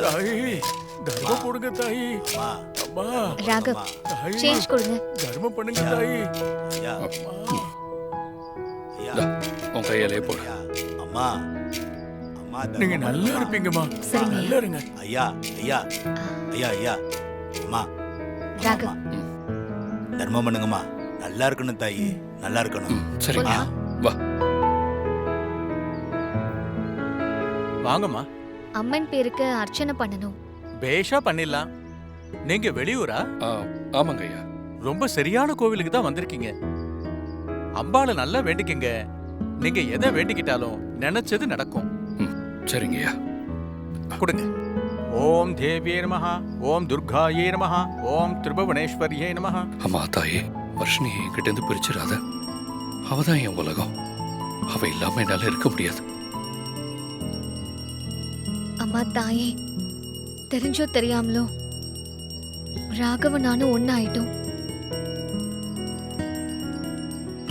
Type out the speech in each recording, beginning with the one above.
தாயி தர்மம் போடுங்க தாயி. அம்மா ராகவ் தாயி சேஞ்ச் கொடுங்க. தர்மம் பண்ணுங்க தாயி. ஐயா அம்மா. ஐயா உன் கையிலே போடு. அம்மா அம்மா நீங்க நல்லா இருப்பீங்கம்மா. சரிங்க. நல்லா இருங்க. ஐயா ஐயா ஐயா ஐயா அம்மா ராகவ் தர்மம் பண்ணுங்கம்மா. நல்லா இருக்கணும் தாயி, நல்லா இருக்கணும். சரிங்க வா. வாங்கம்மா. அம்மன் பேருக்கு அர்ச்சனை பண்ணணும். பேஷா பண்ணிடலாம். நீங்க வெளியூரா? ஆமாங்க ஐயா. ரொம்ப சரியான கோவிலுக்கு தான் வந்திருக்கீங்க. அம்பாளை நல்லா வேண்டிக்கங்க. நீங்க எதை வேண்டிக்கிட்டாலும் நினைச்சது நடக்கும். சரிங்க ஐயா. கொடுங்க. ஓம் தேவியே நமஹ, ஓம் துர்காயே நமஹ, ஓம் திரிபுவனேஸ்வரியே நமஹ. அம்மா தாயே, வர்ஷினி என்கிட்ட இருந்து பிரிச்சிடாத. அவதான் என் உலகம். அவ இல்லாம என்னால இருக்க முடியாது. அம்மா தாயே, தெரிஞ்சோ தெரியாமலோ ராகவ நானும் ஒன்னாயிட்டோம்.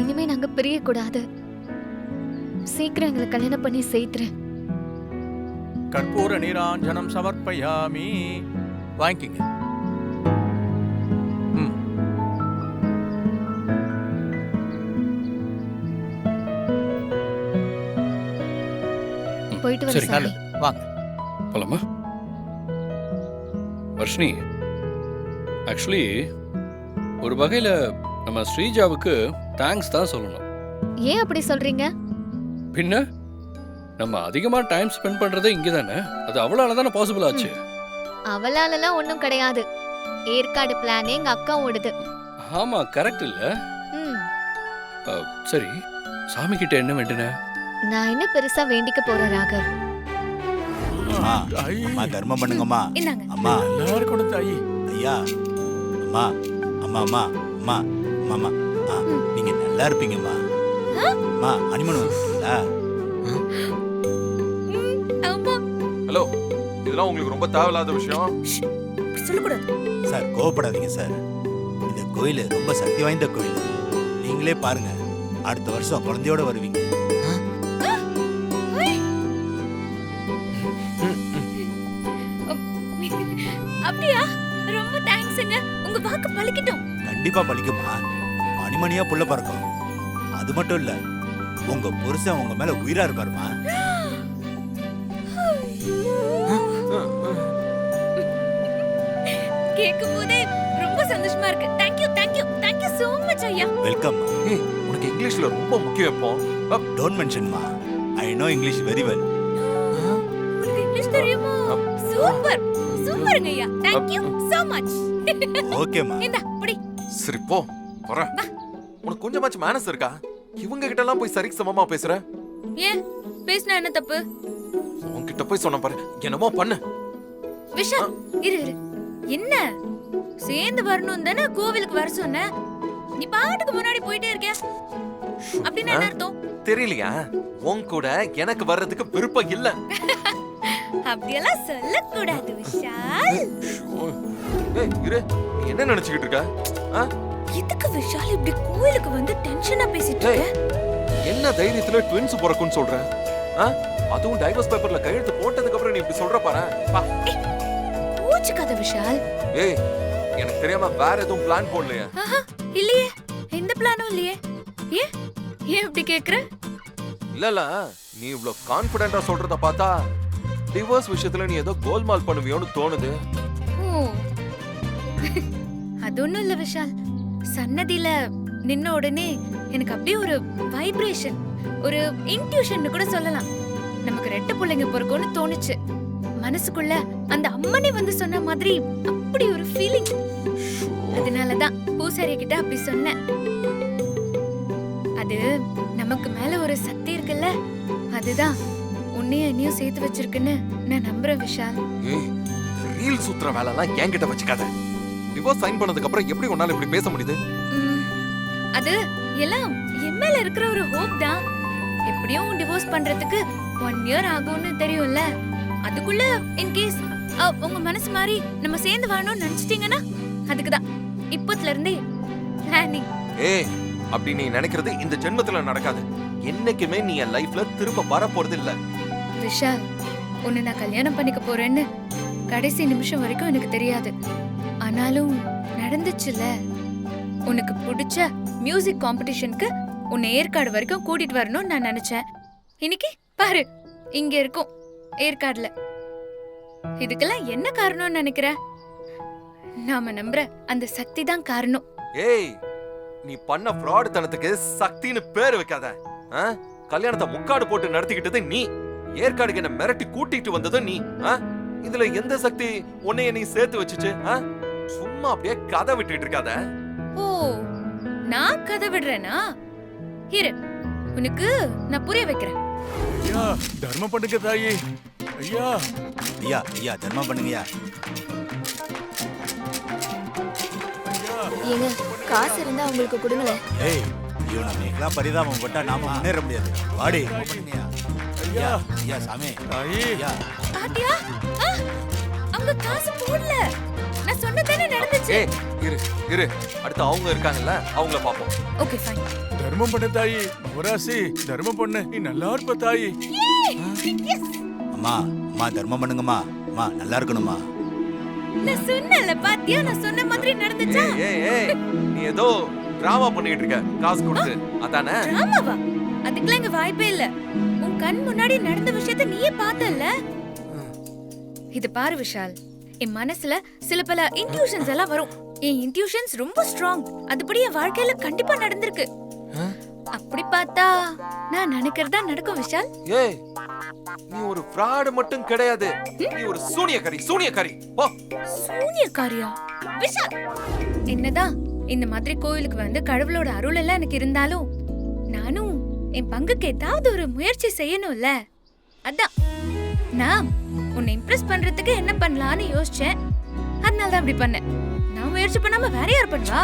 இனிமே நாங்க பிரியக்கூடாது. சீக்கிரம் எங்களை கல்யாணம் பண்ணி சேர்த்துறேன். கற்பூர நீராஞ்சனம் சமர்ப்பயாமி. வாங்கிக்கிங்க. போயிட்டு வர சரி, சாமி. வாங்க. போலாமா? வர்ஷினி, ஆக்சுவலி ஒரு வகையில நம்ம ஸ்ரீஜாவுக்கு தேங்க்ஸ் தான் சொல்லணும். ஏன் அப்படி சொல்றீங்க? பின்ன நம்ம அதிகமா டைம் ஸ்பெண்ட் பண்றதே இங்க தானே. அது அவளால தானே பாசிபிள் ஆச்சு. அவளாலலாம் ஒண்ணும் கிடையாது. ஏற்காடு பிளானே எங்க அக்கா ஓடுது. ஆமா, கரெக்ட் இல்ல? ம், சரி, சாமி கிட்ட என்ன வேண்டுன? நான் என்ன பெருசா வேண்டிக்க போறேன் ராகவ். அம்மா தாயி அம்மா தர்மம் பண்ணுங்கம்மா. இந்தாங்க. அம்மா நல்லா இருக்கணும் தாயி. ஐயா அம்மா அம்மா அம்மா அம்மா அம்மா நீங்க நல்லா இருப்பீங்கம்மா. அம்மா அனிமன் வந்துங்களா? ஹலோ, இதெல்லாம் உங்களுக்கு ரொம்ப தேவையில்லாத விஷயம். சொல்லக்கூடாது. சார் கோவப்படாதீங்க சார். இந்த கோயில் ரொம்ப சக்தி வாய்ந்த கோயில். நீங்களே பாருங்க, அடுத்த வருஷம் குழந்தையோட வருவீங்க. அப்படியா? ரொம்ப தேங்க்ஸ்ங்க. உங்க வாக்கு பலிக்கட்டும். கண்டிப்பா பலிக்குமா. மணிமணியா புள்ள பறக்கும். அது மட்டும் இல்ல, உங்க புருஷன் உங்க மேல உயிரா இருப்பாருமா. கேக்கும்போதே ரொம்ப சந்தோஷமா இருக்கு. Thank you so much ஐயா. வெல்கம். ஏய், உனக்கு இங்கிலீஷ்ல ரொம்ப முக்கியம் இப்போ. டோன்ட் மென்ஷன்மா. I know English very well. உங்களுக்கு இங்கிலீஷ் தெரியுமா? சூப்பர்ங்க ஐயா. Thank you so much. ஓகேமா. இந்தா புடி. சரி போ, வரேன். உனக்கு கொஞ்சமாச்சும் மேனஸ் இருக்கா? இவங்க கிட்ட எல்லாம் போய் சரிக்கு சமமா பேசுற. ஏன் பேசினா என்ன தப்பு? உன்கிட்ட போய் சொன்ன பாரு, என்னமோ பண்ணு. விஷால் இரு. என்ன சேர்ந்து வரணும் தானே கோவிலுக்கு வர சொன்ன. நீ பாட்டுக்கு முன்னாடி போயிட்டே இருக்க. அப்படின்னா என்ன அர்த்தம்? தெரியலையா? உன் கூட எனக்கு வர்றதுக்கு விருப்பம் இல்ல. அப்படியெல்லாம் சொல்லக்கூடாது விஷால். ஏய் இரு, நீ என்ன நினைச்சுக்கிட்டு இருக்க? எதுக்கு விஷால் இப்படி கோவிலுக்கு வந்து டென்ஷனா பேசிட்டு ஏய், இருக்க? என்ன தைரியத்துல ட்வின்ஸ் பிறக்கும்னு சொல்ற? அதுவும் டைவர்ஸ் பேப்பர்ல கையெழுத்து போட்டதுக்கு அப்புறம் நீ இப்படி சொல்ற பாரு. பூச்சிக்காத விஷால். ஏய், எனக்கு தெரியாம வேற எதுவும் பிளான் போடலையா? இல்லையே, எந்த பிளானும் இல்லையே. ஏன் இப்படி கேக்குற? இல்ல நீ இவ்ளோ கான்ஃபிடென்ட்டா சொல்றத பார்த்தா டிவோர்ஸ் விஷயத்துல நீ ஏதோ கோல்மால் பண்ணுவியோன்னு தோணுது. அது ஒண்ணும் இல்ல விஷால். சன்னதியில நின்ன உடனே எனக்கு அப்படியே ஒரு வைப்ரேஷன், ஒரு இன்ட்யூஷன் கூட சொல்லலாம். நமக்கு ரெட்ட பிள்ளைங்க பிறக்கும்னு தோணுச்சு. மனசுக்குள்ள அந்த அம்மனே வந்து சொன்ன மாதிரி அப்படி ஒரு ஃபீலிங். அதனாலதான் பூசாரி கிட்ட அப்படி சொன்னேன். அது நமக்கு மேல ஒரு சக்தி இருக்குல்ல, அதுதான் உன்னையும் என்னையும் சேர்த்து வச்சிருக்குன்னு நான் நம்புறேன் விஷால். ஏய், ரீல் சுத்துற வேலை எல்லாம் என்கிட்ட வச்சுக்காத. டிவோர்ஸ் சைன் பண்ணதுக்கு அப்புறம் எப்படி உன்னால இப்படி பேச முடியுது? அது எல்லாம் என் மேல இருக்கிற ஒரு ஹோப் தான். எப்படியும் டிவோர்ஸ் பண்றதுக்கு 1 இயர் ஆகும்னு தெரியும்ல. அதுக்குள்ள இன்கேஸ் உங்க மனசு மாதிரி நம்ம சேர்ந்து வாழணும்னு நினைச்சிட்டீங்கன்னா அதுக்குதான் இப்பத்துல இருந்தே பிளானிங். ஏய், அப்படி நீ நினைக்கிறது இந்த ஜென்மத்துல நடக்காது. என்னைக்குமே நீ என் லைஃப்ல திரும்ப வர போறது இல்ல. விஷால், உன்னை நான் கல்யாணம் பண்ணிக்க போறேன்னு கடைசி நிமிஷம் வரைக்கும் எனக்கு தெரியாது. ஆனாலும் நடந்துச்சுல. உனக்கு பிடிச்ச மியூசிக் காம்படிஷனுக்கு உன்னை ஏற்காடு வரைக்கும் கூட்டிட்டு வரணும்னு நான் நினைச்சேன். இன்னைக்கு பாரு, இங்க இருக்கும் ஏற்காடுல. இதுக்கெல்லாம் என்ன காரணம்னு நினைக்கிற? நாம நம்புற அந்த சக்தி தான் காரணம். ஏய், நீ பண்ண ஃப்ராட் தனத்துக்கு சக்தின்னு பேர் வைக்காத. கல்யாணத்தை முக்காடு போட்டு நடத்திக்கிட்டது நீ. ஏற்காடுக்கு என்ன மிரட்டி கூட்டிட்டு வந்ததும் நீ. இதுல எந்த சக்தி உன்னைய நீ சேர்த்து வச்சுச்சு? சும்மா அப்படியே கதை விட்டுட்டு இருக்காத. ஓ, நான் கதை விடுறேனா? இரு, உனக்கு நான் புரிய வைக்கிறேன். ஐயா தர்மம் பண்ணுங்க தாயி. ஐயா ஐயா ஐயா தர்மம் பண்ணுங்கய்யா. ஏங்க, காசு இருந்தா உங்களுக்கு கொடுங்களேன். ஏய், இவனை நீங்களாம் பரிதாபம் பட்டா நாம முன்னேற முடியாது. வாடி பண்ணுங்கய்யா. ஐயா ஐயா சாமி. தாயி ஐயா பாட்டியா? அவங்க காசு போடல. நான் சொன்னதானே நடந்துச்சு. ஏய், இரு இரு, அடுத்து அவங்க இருக்காங்கல்ல, அவங்கள பாப்போம். Okay fine. தர்மம் பண்ணு தாயி. நவராசி தர்மம் பண்ணு, நீ நல்லா இருப்ப தாயி. அம்மா அம்மா தர்மம் பண்ணுங்கம்மா. அம்மா நல்லா இருக்கணுமா? நான் சொன்னல பாத்தியா, நான் சொன்ன மாதிரி நடந்துச்சா? ஏய் ஏய், நீ ஏதோ டிராமா பண்ணிட்டு இருக்க காசு கொடுத்து, அதானே? ஆமாவா? அதுக்கெல்லாம் இங்க வாய்ப்பே இல்ல. உன் கண் முன்னாடி நடந்த விஷயத்தை நீயே பார்த்தல்ல. இது பாரு விஷால், என் மனசுல சில பல இன்ட்யூஷன்ஸ் எல்லாம் வரும். என் இன்ட்யூஷன்ஸ் ரொம்ப ஸ்ட்ராங். அதுபடி என் வாழ்க்கையில கண்டிப்பா நடந்திருக்கு. அப்படி பார்த்தா நான் நினைக்கிறதா நடக்கும் விஷால். ஏய், நீ ஒரு ஃப்ராட் மட்டும் கிடையாது, நீ ஒரு சூனியக்காரி. சூனியக்காரி போ. சூனியக்காரியா? விஷால், என்னதான் இந்த மாதிரி கோயிலுக்கு வந்து கடவுளோட அருள் எல்லாம் எனக்கு இருந்தாலும் நானும் என் பங்குக்கு ஏதாவது ஒரு முயற்சி செய்யணும்ல. அதான் நான் உன்னை இம்ப்ரெஸ் பண்றதுக்கு என்ன பண்ணலாம்னு யோசிச்சேன். அதனால தான் அப்படி பண்ணேன். நான் முயற்சி பண்ணாம வேற யார் பண்ணுவா?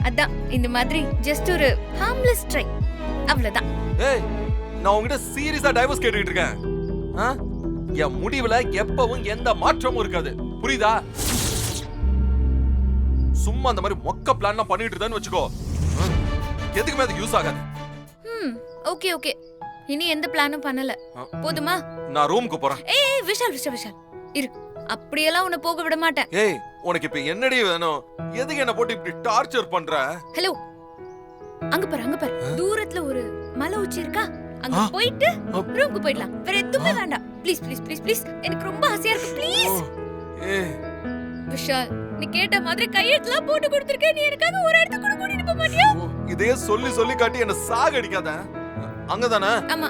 அதான் இந்த மாதிரி ஜஸ்ட் ஒரு ஹார்ம்லெஸ் ட்ரை, அவ்வளவுதான். ஏய், நான் உன்கிட்ட சீரியஸா டைவர்ஸ் கேட்டுட்டு இருக்கேன். என் முடிவுல எப்பவும் எந்த மாற்றமும் இருக்காது, புரியுதா? சும்மா அந்த மாதிரி மொக்க பிளான் பண்ணிட்டு இருந்தேன்னு வச்சுக்கோ, எதுக்குமே அது யூஸ் ஆகாது. ஓகே ஓகே, இனி எந்த பிளானும் பண்ணல, போதுமா? நான் ரூமுக்கு போறேன். ஏய் விஷால் விஷால் விஷால், இரு. அப்படியெல்லாம் உன்னை போக விட மாட்டேன். ஏய், உனக்கு இப்ப என்னடி வேணும்? எதுக்கு என்ன போட்டு இப்படி டார்ச்சர் பண்ற? ஹலோ, அங்க பாரு அங்க பாரு, தூரத்துல ஒரு மலை உச்சி இருக்கா, அங்க போயிட்டு ரூமுக்கு போயிடலாம். வேற எதுவுமே வேண்டாம். ப்ளீஸ் ப்ளீஸ் ப்ளீஸ் ப்ளீஸ், எனக்கு ரொம்ப ஆசையா இருக்கு. ப்ளீஸ் ஏய் விஷால், நீ கேட்ட மாதிரி கையெழுத்துலாம் போட்டு கொடுத்திருக்கேன். நீ எனக்காக ஒரு இடத்துக்கு கூட கூட்டிட்டு போக மாட்டியா? இதே சொல்லி சொல்லி காட்டி என்ன சாகடிக்காத. அங்கதானே? ஆமா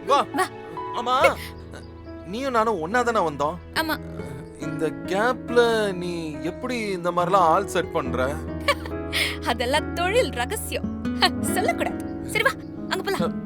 வா வா. ஆமா, நீயும் நானும் ஒன்னா தானே வந்தோம். ஆமா. இந்த கேப்ல நீ எப்படி இந்த மாதிரிலாம் ஆல் செட் பண்ற? அதெல்லாம் தொழில் ரகசியம், சொல்லக்கூடாது. சரி வா, அங்க போலாம்.